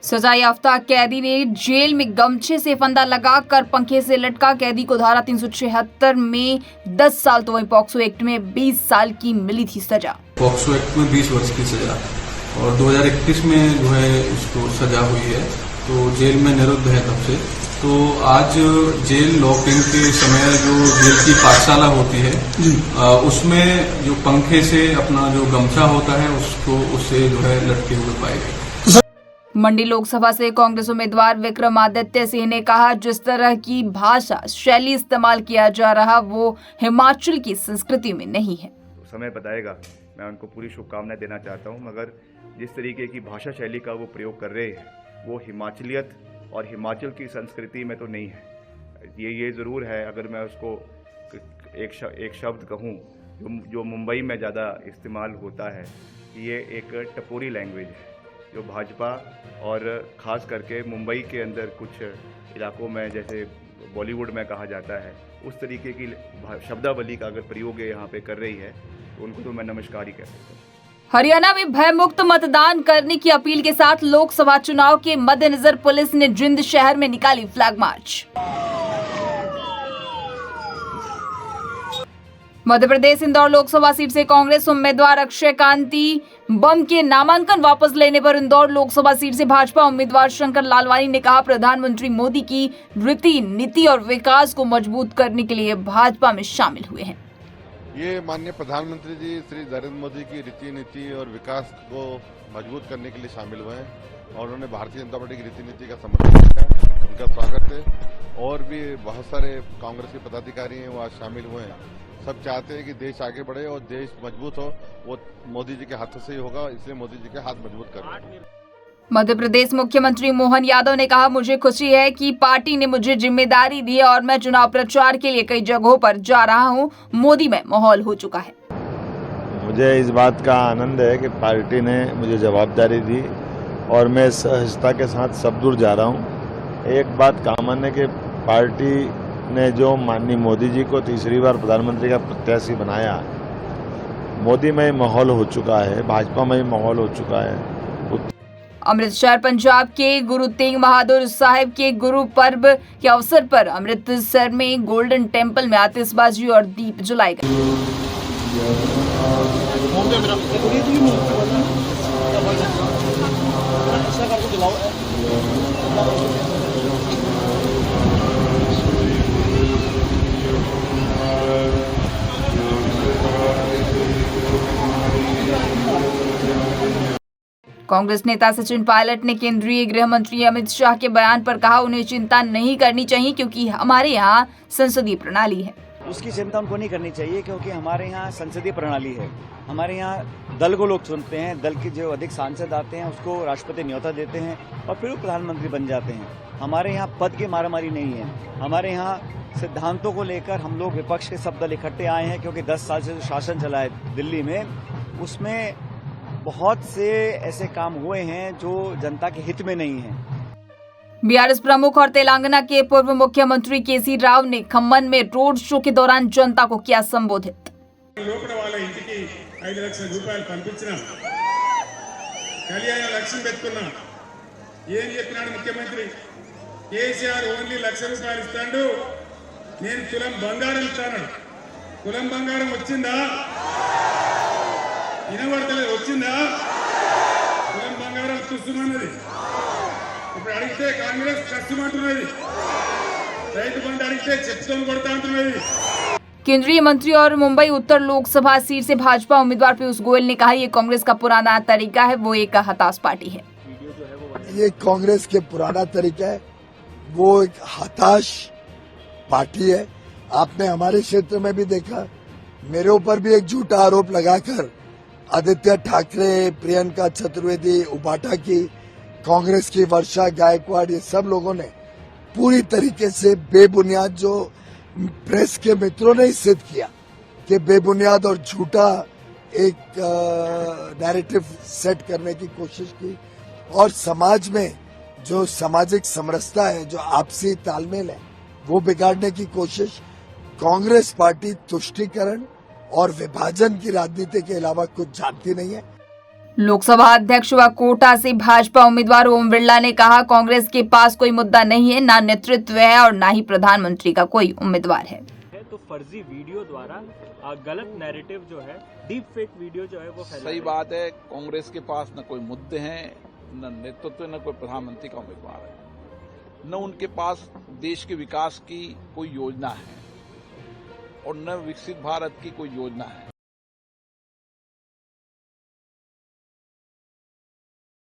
सजायाफ्ता कैदी ने जेल में गमछे से फंदा लगाकर पंखे से लटका कैदी को धारा 376 में 10 साल तो वहीं पॉक्सो एक्ट में 20 साल की मिली थी सजा। पॉक्सो एक्ट में 20 वर्ष की सजा और 2021 में जो है उसको सजा हुई है, तो जेल में निरुद्ध है तब से। तो आज जेल लॉक इन के समय जो जेल की पाठशाला होती है उसमें जो पंखे से अपना जो गमछा होता है उससे जो है लटके हुए पाए गए। मंडी लोकसभा से कांग्रेस उम्मीदवार विक्रमादित्य सिंह ने कहा, जिस तरह की भाषा शैली इस्तेमाल किया जा रहा वो हिमाचल की संस्कृति में नहीं है। समय बताएगा, मैं उनको पूरी शुभकामनाएं देना चाहता हूं, मगर जिस तरीके की भाषा शैली का वो प्रयोग कर रहे हैं वो हिमाचलियत और हिमाचल की संस्कृति में तो नहीं है। ये ज़रूर है, अगर मैं उसको एक शब्द कहूँ जो मुंबई में ज़्यादा इस्तेमाल होता है, ये एक टपोरी लैंग्वेज है जो भाजपा और ख़ास करके मुंबई के अंदर कुछ इलाकों में जैसे बॉलीवुड में कहा जाता है उस तरीके की शब्दावली का अगर प्रयोग यहाँ पे कर रही है तो उनको तो मैं नमस्कार ही कह सकता हूँ। हरियाणा में भयमुक्त मतदान करने की अपील के साथ लोकसभा चुनाव के मद्देनजर पुलिस ने जिंद शहर में निकाली flag march. Madhya Pradesh Indore Lok Sabha seat से कांग्रेस उम्मीदवार अक्षय कांति बम के नामांकन वापस लेने पर इंदौर लोकसभा सीट से भाजपा उम्मीदवार शंकर लालवानी ने कहा, प्रधानमंत्री मोदी की रीति नीति और विकास को मजबूत करने के लिए भाजपा में शामिल हुए हैं। ये माननीय प्रधानमंत्री जी श्री नरेंद्र मोदी की रीति नीति और विकास को मजबूत करने के लिए शामिल हुए हैं और उन्होंने भारतीय जनता पार्टी की रीति नीति का समर्थन किया। उनका स्वागत है और भी बहुत सारे कांग्रेस के पदाधिकारी हैं वो आज शामिल हुए हैं। सब चाहते हैं कि देश आगे बढ़े और देश मजबूत हो, वो मोदी जी के हाथों से ही होगा, इसलिए मोदी जी के हाथ मजबूत करना। मध्य प्रदेश मुख्यमंत्री मोहन यादव ने कहा, मुझे खुशी है कि पार्टी ने मुझे जिम्मेदारी दी और मैं चुनाव प्रचार के लिए कई जगहों पर जा रहा हूं। मोदी में माहौल हो चुका है। मुझे इस बात का आनंद है कि पार्टी ने मुझे जवाबदारी दी और मैं सहजता के साथ सब दूर जा रहा हूं। एक बात कामन है कि पार्टी ने जो माननीय मोदी जी को तीसरी बार प्रधानमंत्री का प्रत्याशी बनाया, मोदी में माहौल हो चुका है, भाजपा में माहौल हो चुका है। अमृतसर पंजाब के गुरु तेग बहादुर साहिब के गुरु पर्व के अवसर पर अमृतसर में गोल्डन टेम्पल में आतिशबाजी और दीप जलाए गए। कांग्रेस नेता सचिन पायलट ने केंद्रीय गृह मंत्री अमित शाह के बयान पर कहा, उन्हें चिंता नहीं करनी चाहिए क्योंकि हमारे यहाँ संसदीय प्रणाली है। उसकी चिंता उनको नहीं करनी चाहिए क्योंकि हमारे यहाँ संसदीय प्रणाली है। हमारे यहाँ दल को लोग चुनते हैं, दल के जो अधिक सांसद आते हैं उसको राष्ट्रपति न्योता देते हैं और फिर वो प्रधानमंत्री बन जाते हैं। हमारे यहाँ पद की मारामारी नहीं है। हमारे यहाँ सिद्धांतों को लेकर हम लोग विपक्ष के सब दल इकट्ठे आए हैं क्योंकि 10 साल से जो शासन चला है दिल्ली में, उसमें बहुत से ऐसे काम हुए हैं जो जनता के हित में नहीं है। बीआरएस प्रमुख और तेलंगाना के पूर्व मुख्यमंत्री केसी राव ने खम्मन में रोड शो के दौरान जनता को किया संबोधित। मुख्यमंत्री केसीआर ओनली ₹1,00,000 నేను తులం బంగారం ఇస్తాను. తులం బంగారం వచ్చిందా? వినబడతలేదు. వచ్చిందా? తులం బంగారం చూస్తున్నది. ఇప్పుడు అడిగితే కాంగ్రెస్ కష్టమంటున్నది. రైతు బంధు అడిగితే చెప్తోని కొడతా అంటున్నది। केंद्रीय मंत्री और मुंबई उत्तर लोकसभा सीट से भाजपा उम्मीदवार पीयूष गोयल ने कहा, ये कांग्रेस का पुराना तरीका है, वो एक हताश पार्टी है। ये कांग्रेस के पुराना तरीका है, वो एक हताश पार्टी है। आपने हमारे क्षेत्र में भी देखा, मेरे ऊपर भी एक झूठा आरोप लगाकर आदित्य ठाकरे, प्रियंका चतुर्वेदी, उपाटा की, कांग्रेस की वर्षा गायकवाड़, ये सब लोगों ने पूरी तरीके से बेबुनियाद, जो प्रेस के मित्रों ने सिद्ध किया कि बेबुनियाद और झूठा एक नैरेटिव सेट करने की कोशिश की और समाज में जो सामाजिक समरसता है, जो आपसी तालमेल है, वो बिगाड़ने की कोशिश। कांग्रेस पार्टी तुष्टीकरण और विभाजन की राजनीति के अलावा कुछ जानती नहीं है। लोकसभा अध्यक्ष व कोटा से भाजपा उम्मीदवार ओम बिरला ने कहा, कांग्रेस के पास कोई मुद्दा नहीं है, ना नेतृत्व है और ना ही प्रधानमंत्री का कोई उम्मीदवार है। तो फर्जी वीडियो द्वारा गलत नैरेटिव जो है, डीप फेक वीडियो जो है वो सही बात है। कांग्रेस के पास न कोई मुद्दे हैं, न नेतृत्व, न कोई प्रधानमंत्री का उम्मीदवार है, न उनके पास देश के विकास की कोई योजना है और न विकसित भारत की कोई योजना है।